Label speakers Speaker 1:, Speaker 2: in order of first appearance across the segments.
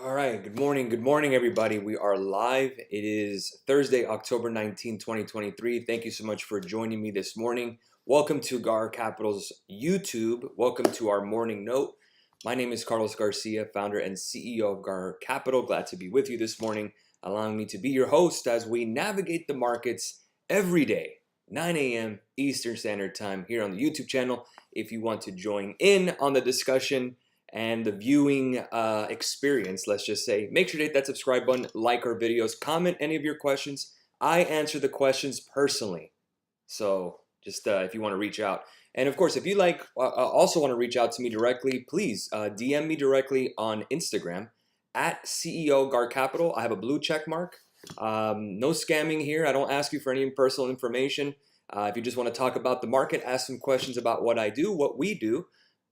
Speaker 1: All right, good morning, everybody. We are live. It is Thursday, October 19, 2023. Thank you so much for joining me this morning. Welcome to Gar Capital's YouTube. Welcome to our morning note. My name is Carlos Garcia, founder and CEO of Gar Capital. Glad to be with you this morning, allowing me to be your host as we navigate the markets every day, 9 a.m. Eastern Standard Time here on the YouTube channel. If you want to join in on the discussion and the viewing experience, let's just say, make sure to hit that subscribe button, like our videos, comment any of your questions. I answer the questions personally, so just if you want to reach out, and of course if you also want to reach out to me directly, please DM me directly on Instagram at CEO Gar Capital. I have a blue check mark. No scamming here. I don't ask you for any personal information. If you just want to talk about the market, ask some questions about what I do, what we do,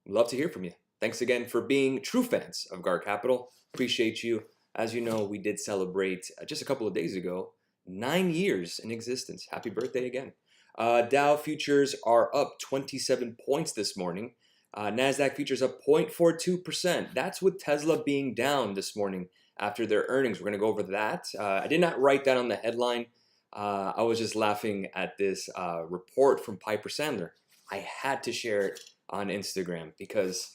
Speaker 1: I'd love to hear from you. Thanks again for being true fans of Gar Capital. Appreciate you. As you know, we did celebrate just a couple of days ago 9 years in existence. Happy birthday again. Dow futures are up 27 points this morning. NASDAQ futures up 0.42%. That's with Tesla being down this morning after their earnings. We're going to go over that. I did not write that on the headline. I was just laughing at this report from Piper Sandler. I had to share it on Instagram because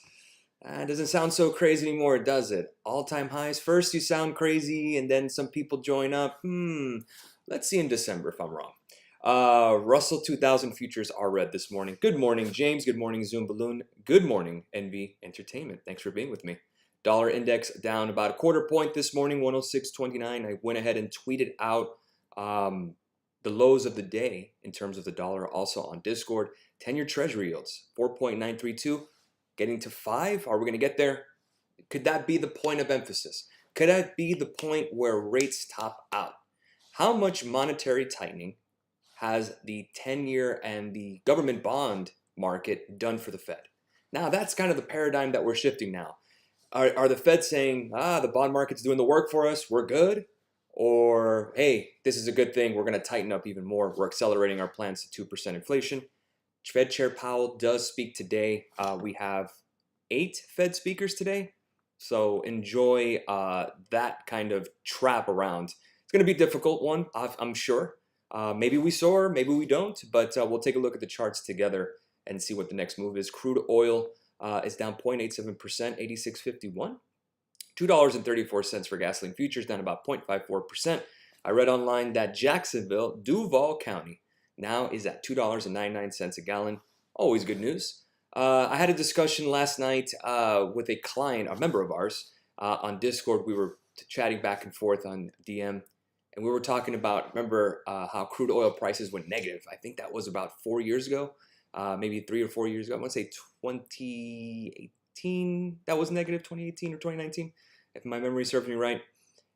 Speaker 1: it doesn't sound so crazy anymore, does it? All-time highs. First you sound crazy and then some people join up. Let's see in December if I'm wrong. Russell 2000 futures are red this morning. Good morning, James. Good morning, Zoom Balloon. Good morning, NV Entertainment. Thanks for being with me. Dollar index down about a quarter point this morning, 106.29. I went ahead and tweeted out the lows of the day in terms of the dollar also on Discord. 10-year treasury yields, 4.932. Getting to 5. Are we going to get there? Could that be the point of emphasis? Could that be the point where rates top out? How much monetary tightening has the 10-year and the government bond market done for the Fed? Now that's kind of the paradigm that we're shifting now. Are the Fed saying, the bond market's doing the work for us, we're good? Or, hey, this is a good thing, we're going to tighten up even more, we're accelerating our plans to 2% inflation? Fed Chair Powell does speak today. We have 8 Fed speakers today, so enjoy that kind of trap around. It's going to be a difficult one, I'm sure. Maybe we soar, maybe we don't, but we'll take a look at the charts together and see what the next move is. Crude oil is down 0.87%, 86.51. $2.34 for gasoline futures, down about 0.54%. I read online that Jacksonville, Duval County, now is at $2.99 a gallon. Always good news. I had a discussion last night with a client, a member of ours, on Discord. We were chatting back and forth on DM, and we were talking about, remember how crude oil prices went negative. I think that was about 4 years ago, maybe 3 or 4 years ago. I want to say 2018 that was negative, 2018 or 2019, if my memory serves me right.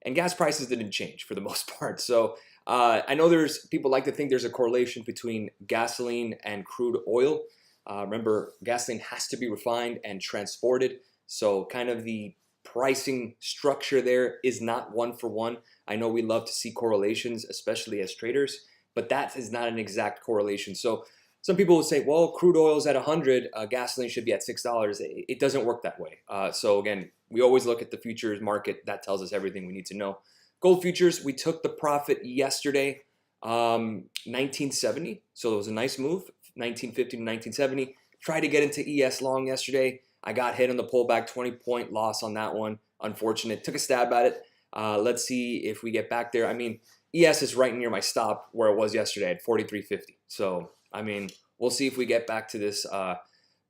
Speaker 1: And gas prices didn't change for the most part. So I know there's people like to think there's a correlation between gasoline and crude oil. Remember, gasoline has to be refined and transported, so kind of the pricing structure there is not one for one. I know we love to see correlations, especially as traders, but that is not an exact correlation. So some people will say, well, crude oil is at 100, gasoline should be at $6. It doesn't work that way. So again, we always look at the futures market. That tells us everything we need to know. Gold futures, we took the profit yesterday, 1970. So it was a nice move, 1950 to 1970. Tried to get into ES long yesterday. I got hit on the pullback, 20-point loss on that one. Unfortunate. Took a stab at it. Let's see if we get back there. I mean, ES is right near my stop where it was yesterday at 43.50. So I mean, we'll see if we get back to this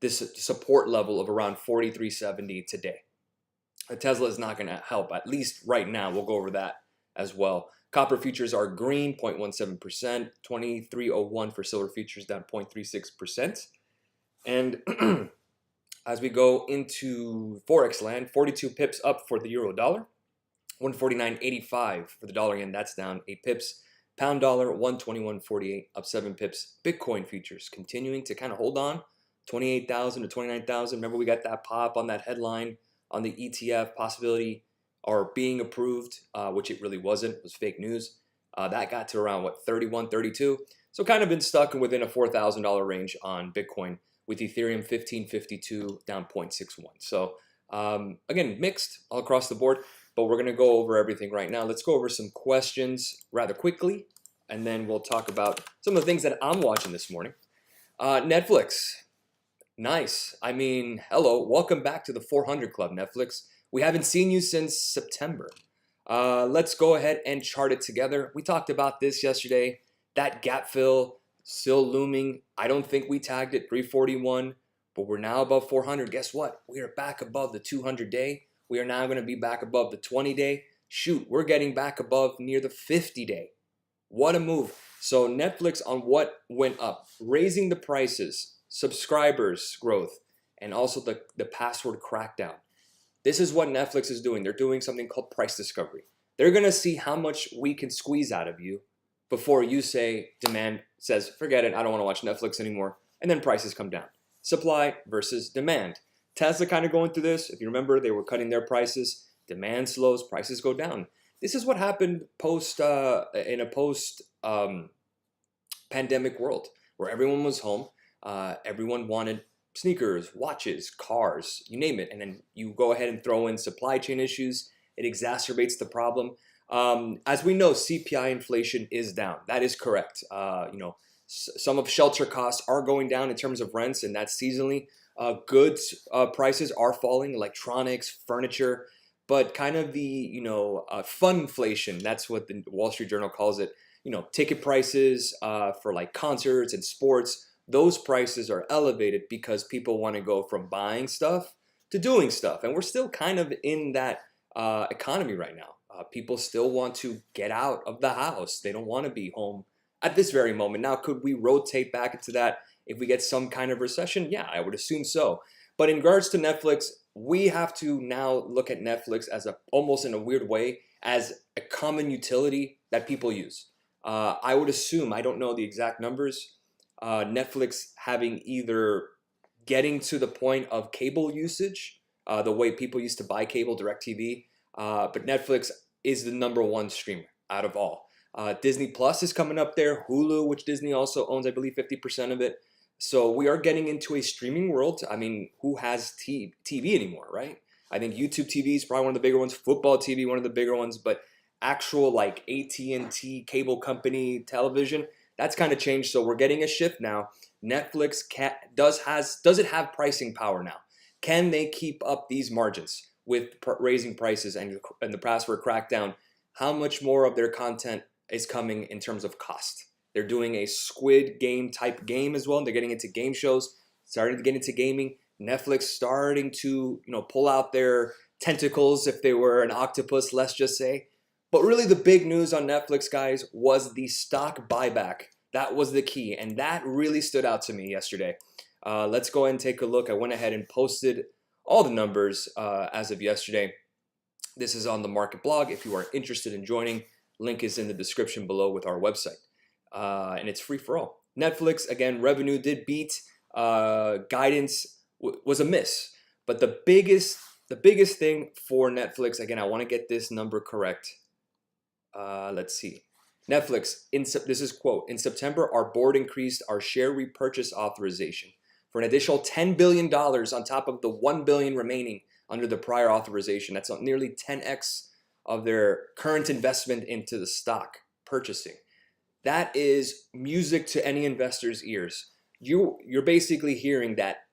Speaker 1: this support level of around 43.70 today. Tesla is not going to help, at least right now. We'll go over that as well. Copper futures are green, 0.17%, 23.01 for silver futures, down 0.36%. And as we go into Forex land, 42 pips up for the euro dollar, 149.85 for the dollar yen, that's down 8 pips. Pound dollar, 121.48, up 7 pips. Bitcoin futures continuing to kind of hold on, 28,000 to 29,000. Remember, we got that pop on that headline on the ETF possibility or being approved, which it really wasn't. It was fake news. That got to around, what, 31, 32. So kind of been stuck within a $4,000 range on Bitcoin, with Ethereum 1552 down 0.61. So again, mixed all across the board. but we're gonna go over everything right now. Let's go over some questions rather quickly, and then we'll talk about some of the things that I'm watching this morning. Netflix, nice. I mean, hello, welcome back to the 400 Club, Netflix. We haven't seen you since September. Let's go ahead and chart it together. We talked about this yesterday. That gap fill still looming. I don't think we tagged it 341, but we're now above 400. Guess what? We are back above the 200-day. We are now going to be back above the 20-day. Shoot, we're getting back above near the 50-day. What a move. So Netflix on what went up? Raising the prices, subscribers growth, and also the password crackdown. This is what Netflix is doing. They're doing something called price discovery. They're going to see how much we can squeeze out of you before you say, demand says, forget it, I don't want to watch Netflix anymore. And then prices come down. Supply versus demand. Tesla kind of going through this. If you remember, they were cutting their prices. Demand slows, prices go down. This is what happened in a post pandemic world where everyone was home. Everyone wanted sneakers, watches, cars, you name it. And then you go ahead and throw in supply chain issues. It exacerbates the problem. As we know, CPI inflation is down. That is correct. Some of shelter costs are going down in terms of rents, and that's seasonally. Goods prices are falling, electronics, furniture, but kind of the fun inflation. That's what the Wall Street Journal calls it. Ticket prices for like concerts and sports. Those prices are elevated because people want to go from buying stuff to doing stuff, and we're still kind of in that economy right now. People still want to get out of the house. They don't want to be home at this very moment. Now, could we rotate back into that if we get some kind of recession? Yeah, I would assume so. But in regards to Netflix, we have to now look at Netflix as almost in a weird way as a common utility that people use. I would assume, I don't know the exact numbers, Netflix having either getting to the point of cable usage, the way people used to buy cable, DirecTV, but Netflix is the #1 streamer out of all. Disney Plus is coming up there, Hulu, which Disney also owns, I believe 50% of it. So we are getting into a streaming world. I mean, who has TV anymore, right? I think YouTube TV is probably one of the bigger ones, football TV, one of the bigger ones, but actual like AT&T cable company television, that's kind of changed. So we're getting a shift now. Netflix does it have pricing power now? Can they keep up these margins with raising prices and the password crackdown? How much more of their content is coming in terms of cost? They're doing a Squid Game type game as well. They're getting into game shows, starting to get into gaming. Netflix starting to pull out their tentacles if they were an octopus, let's just say. But really the big news on Netflix, guys, was the stock buyback. That was the key, and that really stood out to me yesterday. Let's go ahead and take a look. I went ahead and posted all the numbers as of yesterday. This is on the market blog. If you are interested in joining, link is in the description below with our website. And it's free for all. Netflix, again, revenue did beat. Guidance was a miss. But the biggest thing for Netflix, again, I want to get this number correct. Let's see. Netflix, this is quote, in September, our board increased our share repurchase authorization for an additional $10 billion on top of the $1 billion remaining under the prior authorization. That's nearly 10x of their current investment into the stock purchasing. That is music to any investor's ears. You're basically hearing that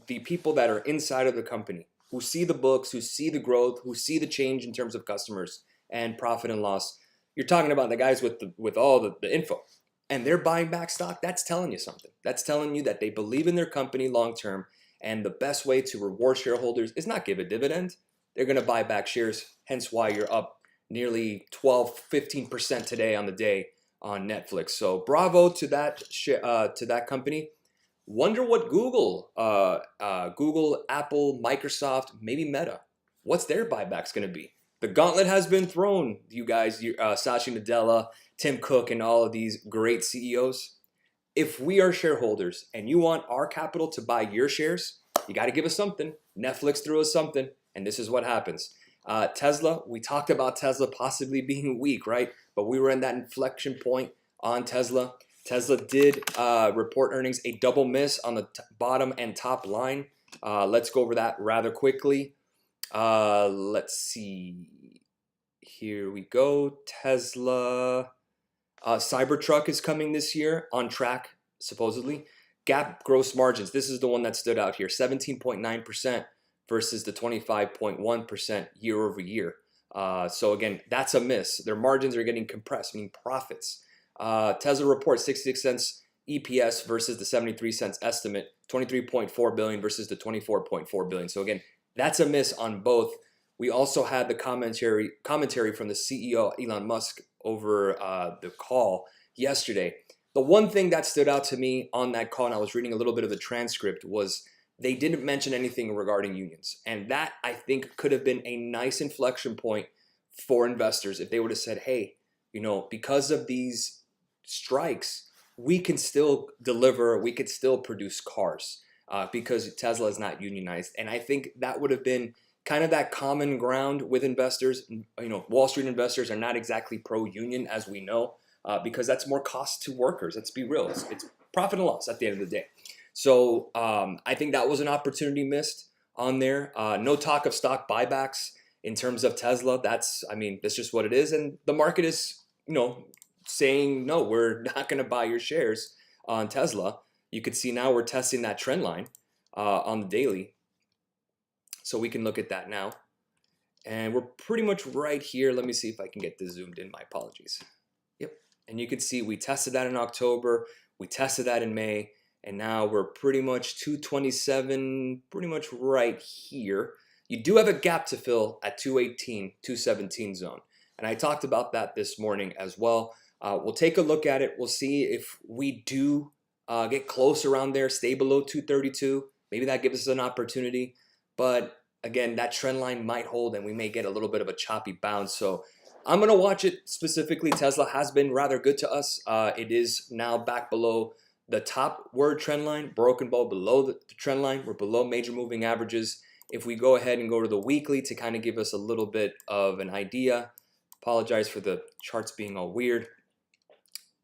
Speaker 1: the people that are inside of the company, who see the books, who see the growth, who see the change in terms of customers and profit and loss, you're talking about the guys with all the info, and they're buying back stock. That's telling you something. That's telling you that they believe in their company long term, and the best way to reward shareholders is not give a dividend. They're going to buy back shares, hence why you're up nearly 12-15% today on the day on Netflix. So bravo to that company. Wonder what Google, Apple, Microsoft, maybe Meta, what's their buybacks going to be? The gauntlet has been thrown, you guys, Satya Nadella, Tim Cook, and all of these great CEOs. If we are shareholders and you want our capital to buy your shares, you got to give us something. Netflix threw us something, and this is what happens. Tesla, we talked about Tesla possibly being weak, right? But we were in that inflection point on Tesla. Tesla did report earnings, a double miss on the bottom and top line. Let's go over that rather quickly. Let's see. Here we go. Tesla. Cybertruck is coming this year, on track, supposedly. Gap gross margins. This is the one that stood out here, 17.9% versus the 25.1% year over year. So again, that's a miss. Their margins are getting compressed, meaning profits. Tesla reports 66 cents EPS versus the 73 cents estimate, 23.4 billion versus the 24.4 billion. So again, that's a miss on both. We also had the commentary from the CEO Elon Musk over the call yesterday. The one thing that stood out to me on that call, and I was reading a little bit of the transcript, was they didn't mention anything regarding unions. And that, I think, could have been a nice inflection point for investors if they would have said, hey, you know, because of these strikes, we can still deliver, we could still produce cars because Tesla is not unionized. And I think that would have been kind of that common ground with investors. You know, Wall Street investors are not exactly pro-union, as we know, because that's more cost to workers. Let's be real. It's profit and loss at the end of the day. So I think that was an opportunity missed on there. No talk of stock buybacks in terms of Tesla. That's just what it is. And the market is, you know, saying, no, we're not going to buy your shares on Tesla. You could see now we're testing that trend line on the daily. So we can look at that now. And we're pretty much right here. Let me see if I can get this zoomed in. My apologies. Yep. And you can see we tested that in October. We tested that in May. And now we're pretty much 227, pretty much right here. You do have a gap to fill at 218, 217 zone. And I talked about that this morning as well. We'll take a look at it. We'll see if we do get close around there, stay below 232. Maybe that gives us an opportunity. But again, that trend line might hold and we may get a little bit of a choppy bounce. So I'm going to watch it specifically. Tesla has been rather good to us. It is now back below the top word trend line, broken ball below the trend line. We're below major moving averages. If we go ahead and go to the weekly to kind of give us a little bit of an idea, apologize for the charts being all weird.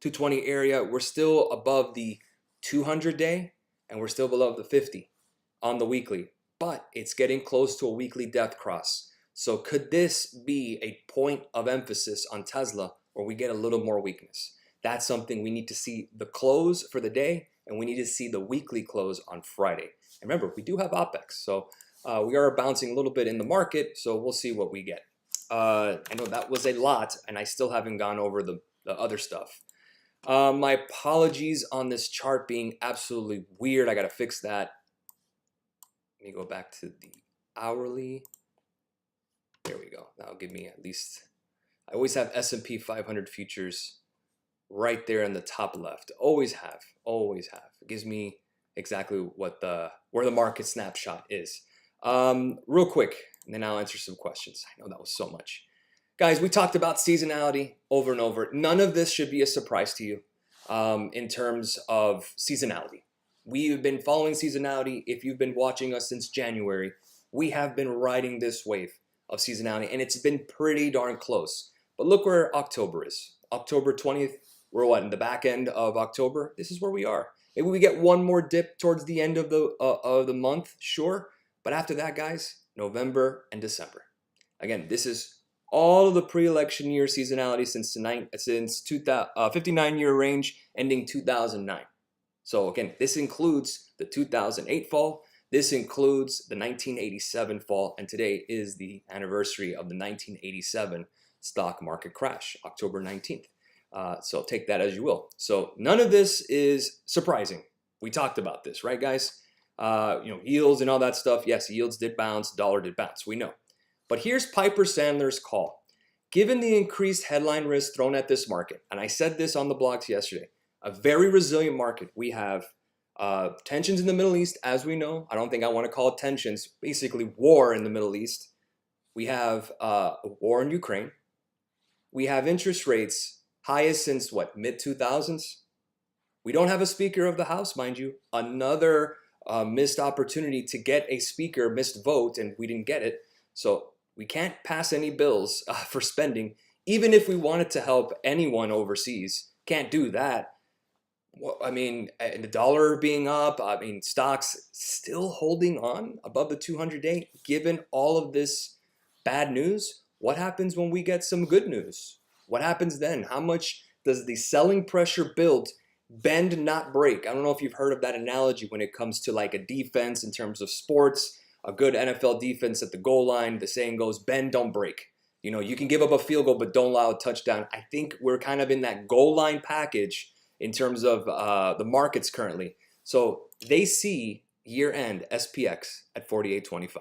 Speaker 1: 220 area, we're still above the 200 day and we're still below the 50 on the weekly, but it's getting close to a weekly death cross. So could this be a point of emphasis on Tesla where we get a little more weakness? That's something we need to see the close for the day, and we need to see the weekly close on Friday. And remember, we do have OPEX, so we are bouncing a little bit in the market, so we'll see what we get. I know that was a lot, and I still haven't gone over the other stuff. My apologies on this chart being absolutely weird. I got to fix that. Let me go back to the hourly. There we go. That'll give me at least, I always have S&P 500 futures right there in the top left. Always have, always have. It gives me exactly what where the market snapshot is. Real quick, and then I'll answer some questions. I know that was so much. Guys, we talked about seasonality over and over. None of this should be a surprise to you in terms of seasonality. We've been following seasonality. If you've been watching us since January, we have been riding this wave of seasonality, and it's been pretty darn close. But look where October is. October 20th, we're what, in the back end of October? This is where we are. Maybe we get one more dip towards the end of the month, sure. But after that, guys, November and December. Again, this is all of the pre-election year seasonality since 59-year range ending 2009. So again, this includes the 2008 fall. This includes the 1987 fall. And today is the anniversary of the 1987 stock market crash, October 19th. So take that as you will. So none of this is surprising. We talked about this, right, guys? Yields and all that stuff. Yes, yields did bounce, dollar did bounce. We know. But here's Piper Sandler's call. Given the increased headline risk thrown at this market, and I said this on the blogs yesterday, a very resilient market. We have tensions in the Middle East, as we know. I don't think I want to call it tensions. Basically, war in the Middle East. We have a war in Ukraine. We have interest rates highest since what, mid-2000s? We don't have a Speaker of the House, mind you. Another missed opportunity to get a speaker, missed vote, and we didn't get it. So we can't pass any bills for spending, even if we wanted to help anyone overseas. Can't do that. Well, I mean, and the dollar being up, I mean, stocks still holding on above the 200-day. Given all of this bad news, what happens when we get some good news? What happens then? How much does the selling pressure build, bend not break? I don't know if you've heard of that analogy when it comes to like a defense in terms of sports, a good NFL defense at the goal line. The saying goes, bend don't break. You know, you can give up a field goal, but don't allow a touchdown. I think we're kind of in that goal line package in terms of the markets currently. So they see year end SPX at 48.25.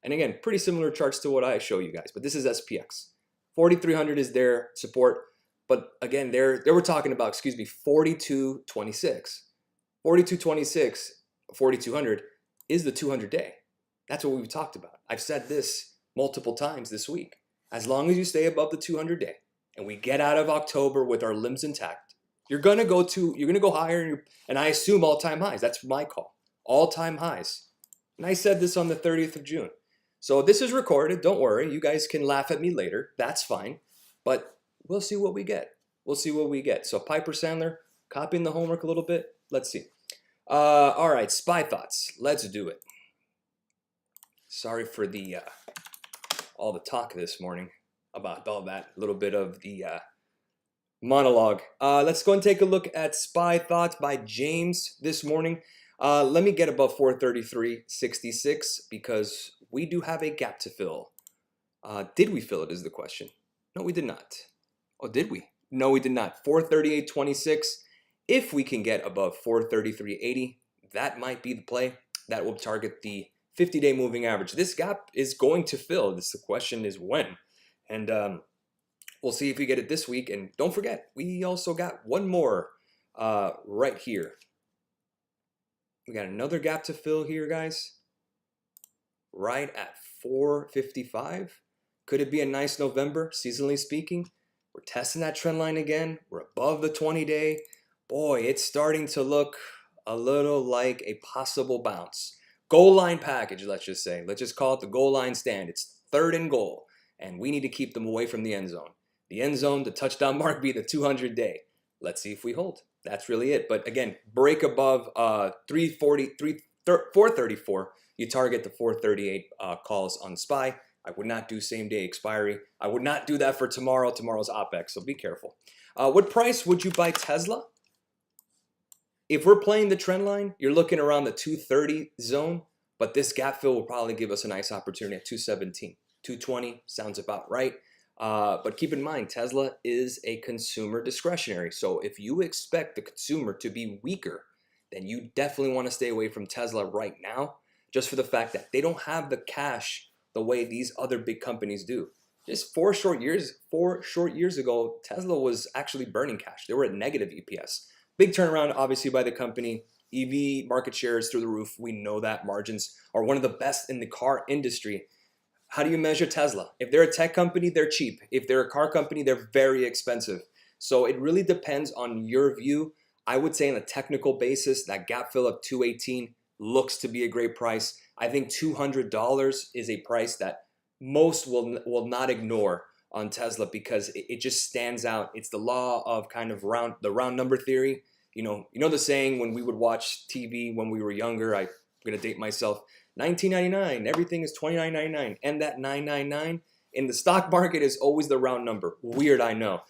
Speaker 1: And again, pretty similar charts to what I show you guys, but this is SPX. 4,300 is their support, but again, they were talking about, 42.26. 42.26, 4,200 is the 200-day. That's what we've talked about. I've said this multiple times this week. As long as you stay above the 200-day and we get out of October with our limbs intact, you're gonna go higher, and I assume all-time highs. That's my call, all-time highs. And I said this on the 30th of June. So this is recorded. Don't worry, you guys can laugh at me later. That's fine, but we'll see what we get. We'll see what we get. So Piper Sandler, copying the homework a little bit. Let's see. All right, SPY thoughts. Let's do it. Sorry for the all the talk this morning about all that little bit of the monologue. Let's go and take a look at SPY thoughts by James this morning. Let me get above 433.66 because we do have a gap to fill. Did we fill it is the question. No, we did not. Oh, did we? No, we did not. 438.26. If we can get above 433.80, that might be the play. That will target the 50-day moving average. This gap is going to fill. The question is when. And we'll see if we get it this week. And don't forget, we also got one more right here. We got another gap to fill here, guys. Right at 455. Could it be a nice November, seasonally speaking? We're testing that trend line again. We're above the 20-day. Boy, it's starting to look a little like a possible bounce. Goal line package, let's just say. Let's just call it the goal line stand. It's 3rd and goal, and we need to keep them away from the end zone. The end zone, the touchdown mark, be the 200-day. Let's see if we hold. That's really it. But again, break above 434. You target the 438 calls on SPY. I would not do same-day expiry. I would not do that for tomorrow. Tomorrow's OPEX, so be careful. What price would you buy Tesla? If we're playing the trend line, you're looking around the 230 zone, but this gap fill will probably give us a nice opportunity at 217. 220 sounds about right. But keep in mind, Tesla is a consumer discretionary. So if you expect the consumer to be weaker, then you definitely want to stay away from Tesla right now, just for the fact that they don't have the cash the way these other big companies do. Just 4 short years ago, Tesla was actually burning cash. They were at negative EPS. Big turnaround, obviously, by the company. EV market share is through the roof. We know that margins are one of the best in the car industry. How do you measure Tesla? If they're a tech company, they're cheap. If they're a car company, they're very expensive. So it really depends on your view. I would say on a technical basis, that gap fill of 218 looks to be a great price. I think $200 is a price that most will not ignore on Tesla because it just stands out. It's the law of kind of the round number theory. You know the saying when we would watch TV when we were younger, I'm gonna date myself, 1999, everything is $29.99, and that 999 in the stock market is always the round number. Weird, I know.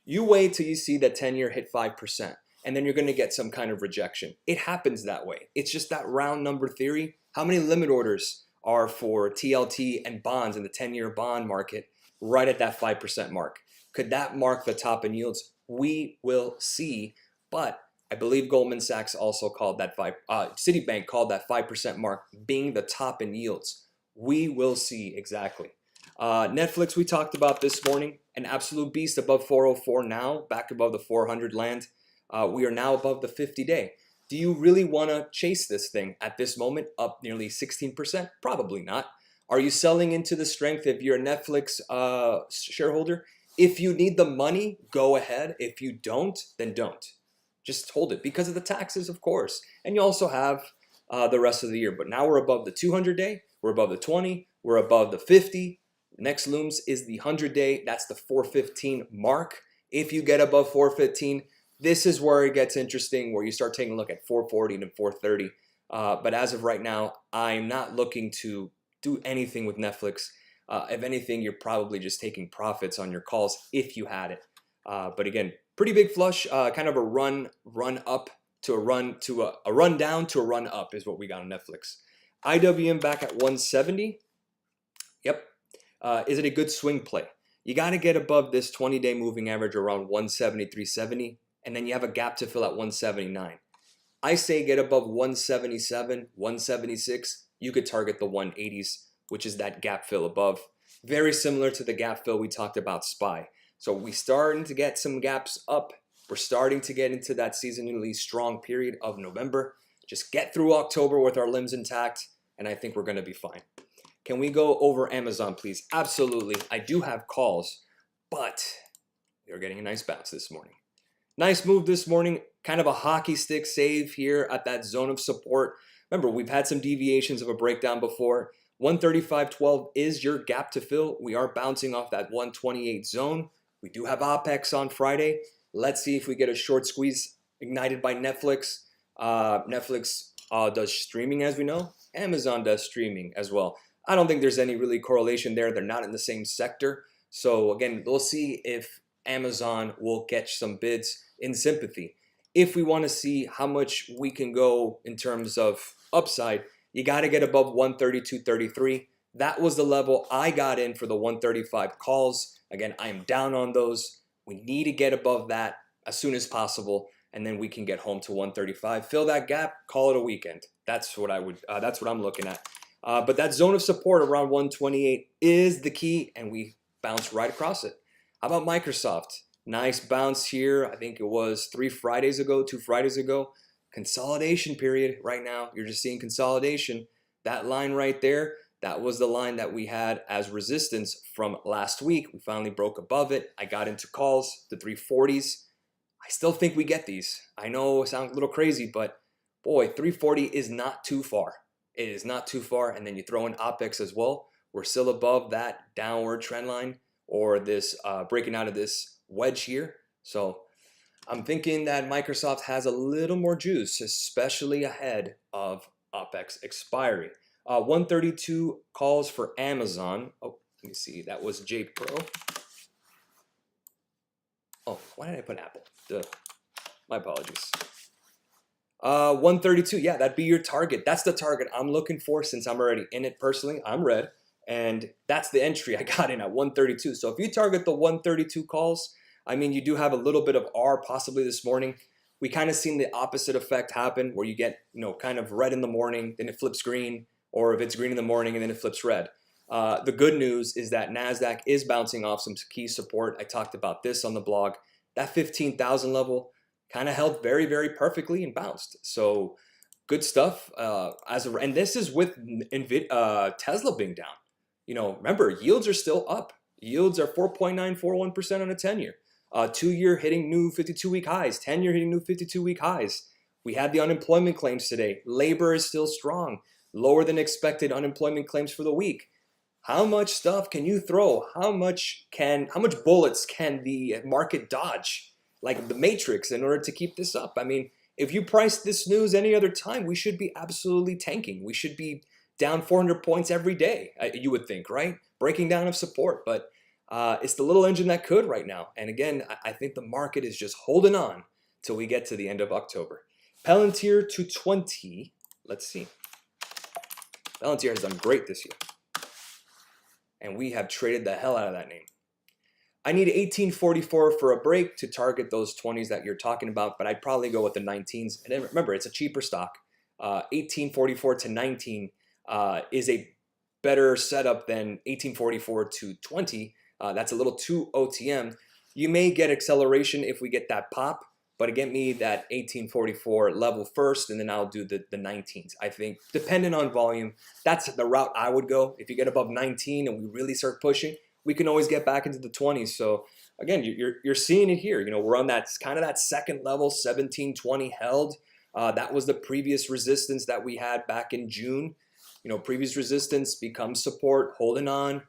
Speaker 1: You wait till you see that 10-year hit 5%, and then you're gonna get some kind of rejection. It happens that way. It's just that round number theory. How many limit orders are for TLT and bonds in the 10-year bond market right at that 5% mark? Could that mark the top in yields? We will see, but I believe Goldman Sachs also called that Citibank called that 5% mark being the top in yields. We will see exactly. Netflix, we talked about this morning, an absolute beast above 404 now, back above the 400 land. We are now above the 50-day. Do you really want to chase this thing at this moment, up nearly 16%? Probably not. Are you selling into the strength if you're a Netflix shareholder? If you need the money, go ahead. If you don't, then don't. Just hold it because of the taxes, of course. And you also have the rest of the year. But now we're above the 200-day. We're above the 20. We're above the 50. Next looms is the 100-day. That's the 415 mark. If you get above 415, This is where it gets interesting, where you start taking a look at 440 and 430. But as of right now, I'm not looking to do anything with Netflix. If anything, you're probably just taking profits on your calls if you had it. But again, pretty big flush, kind of a run up to a run to a run down to a run up is what we got on Netflix. IWM back at 170. Yep. Is it a good swing play? You got to get above this 20-day moving average around 170, and then you have a gap to fill at 179. I say get above 177, 176. You could target the 180s, which is that gap fill above. Very similar to the gap fill we talked about SPY. So we starting to get some gaps up. We're starting to get into that seasonally strong period of November. Just get through October with our limbs intact, and I think we're going to be fine. Can we go over Amazon, please? Absolutely. I do have calls, but they're getting a nice bounce this morning. Nice move this morning. Kind of a hockey stick save here at that zone of support. Remember, we've had some deviations of a breakdown before. 135.12 is your gap to fill. We are bouncing off that 128 zone. We do have OPEX on Friday. Let's see if we get a short squeeze ignited by Netflix. Netflix does streaming, as we know. Amazon does streaming as well. I don't think there's any really correlation there. They're not in the same sector. So again, we'll see if Amazon will catch some bids in sympathy. If we want to see how much we can go in terms of upside, you got to get above 132.33. That was the level I got in for the 135 calls. Again, I am down on those. We need to get above that as soon as possible, and then we can get home to 135. Fill that gap, call it a weekend. That's what I would. That's what I'm looking at. But that zone of support around 128 is the key, and we bounce right across it. How about Microsoft? Nice bounce here. I think it was 2 Fridays ago. Consolidation period right now. You're just seeing consolidation. That line right there, that was the line that we had as resistance from last week. We finally broke above it. I got into calls, the 340s. I still think we get these. I know it sounds a little crazy, but boy, 340 is not too far. It is not too far, and then you throw in OPEX as well. We're still above that downward trend line, or this breaking out of this wedge here. So I'm thinking that Microsoft has a little more juice, especially ahead of OPEX expiry. 132 calls for Amazon. Oh, let me see. That was J Pro. Oh, why did I put Apple? Duh. My apologies. 132, yeah, that'd be your target. That's the target I'm looking for since I'm already in it personally. I'm red, and that's the entry I got in at 132. So if you target the 132 calls, I mean, you do have a little bit of R possibly this morning. We kind of seen the opposite effect happen where you get, kind of red in the morning, then it flips green, or if it's green in the morning and then it flips red. The good news is that NASDAQ is bouncing off some key support. I talked about this on the blog. That 15,000 level kind of held very, very perfectly and bounced. So good stuff. And this is with Tesla being down. Remember, yields are still up. Yields are 4.941% on a 10-year. 2-year hitting new 52-week highs. 10-year hitting new 52-week highs. We had the unemployment claims today. Labor is still strong. Lower than expected unemployment claims for the week. How much stuff can you throw? How much bullets can the market dodge? Like the Matrix, in order to keep this up. I mean, if you price this news any other time, we should be absolutely tanking. We should be down 400 points every day, you would think, right? Breaking down of support, but it's the little engine that could right now. And again, I think the market is just holding on till we get to the end of October. Palantir 220, let's see. Palantir has done great this year, and we have traded the hell out of that name. I need 1844 for a break to target those 20s that you're talking about, but I'd probably go with the 19s. And then remember, it's a cheaper stock. 1844 to 19 is a better setup than 1844 to 20. That's a little too OTM. You may get acceleration if we get that pop, but get me that 1844 level first, and then I'll do the 19s. I think, depending on volume, that's the route I would go. If you get above 19 and we really start pushing, we can always get back into the 20s. So again, you're seeing it here. We're on that kind of that second level, 1720 held. That was the previous resistance that we had back in June. Previous resistance becomes support, holding on.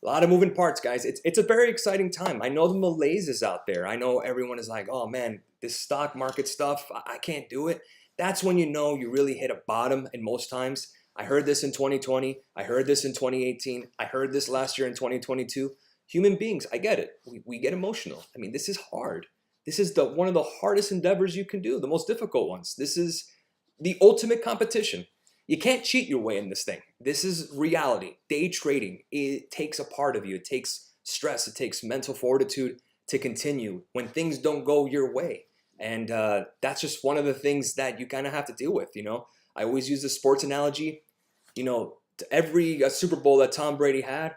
Speaker 1: A lot of moving parts, guys. It's a very exciting time. I know the malaise is out there. I know everyone is like, oh man, this stock market stuff, I can't do it. That's when you know you really hit a bottom. And most times, I heard this in 2020. I heard this in 2018. I heard this last year in 2022. Human beings, I get it. We get emotional. I mean, this is hard. This is one of the hardest endeavors you can do, the most difficult ones. This is the ultimate competition. You can't cheat your way in this thing. This is reality. Day trading, it takes a part of you. It takes stress. It takes mental fortitude to continue when things don't go your way. And that's just one of the things that you kind of have to deal with. I always use the sports analogy. Every Super Bowl that Tom Brady had,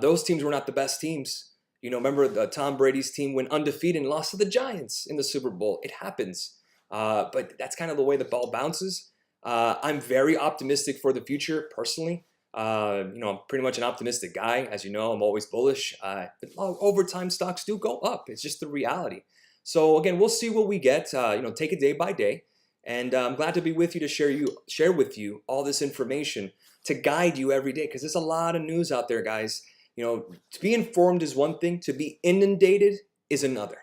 Speaker 1: those teams were not the best teams. Remember Tom Brady's team went undefeated and lost to the Giants in the Super Bowl. It happens. But that's kind of the way the ball bounces. I'm very optimistic for the future personally. I'm pretty much an optimistic guy. As you know, I'm always bullish. But over time, stocks do go up. It's just the reality. So again, we'll see what we get. Take it day by day. And I'm glad to be with you to share with you all this information to guide you every day, because there's a lot of news out there, guys. To be informed is one thing. To be inundated is another.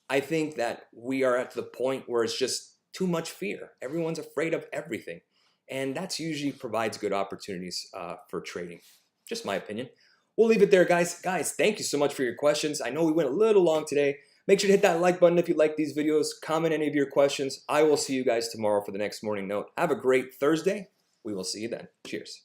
Speaker 1: I think that we are at the point where it's just too much fear. Everyone's afraid of everything. And that's usually provides good opportunities for trading. Just my opinion. We'll leave it there, guys. Guys, thank you so much for your questions. I know we went a little long today. Make sure to hit that like button if you like these videos. Comment any of your questions. I will see you guys tomorrow for the next morning note. Have a great Thursday. We will see you then. Cheers.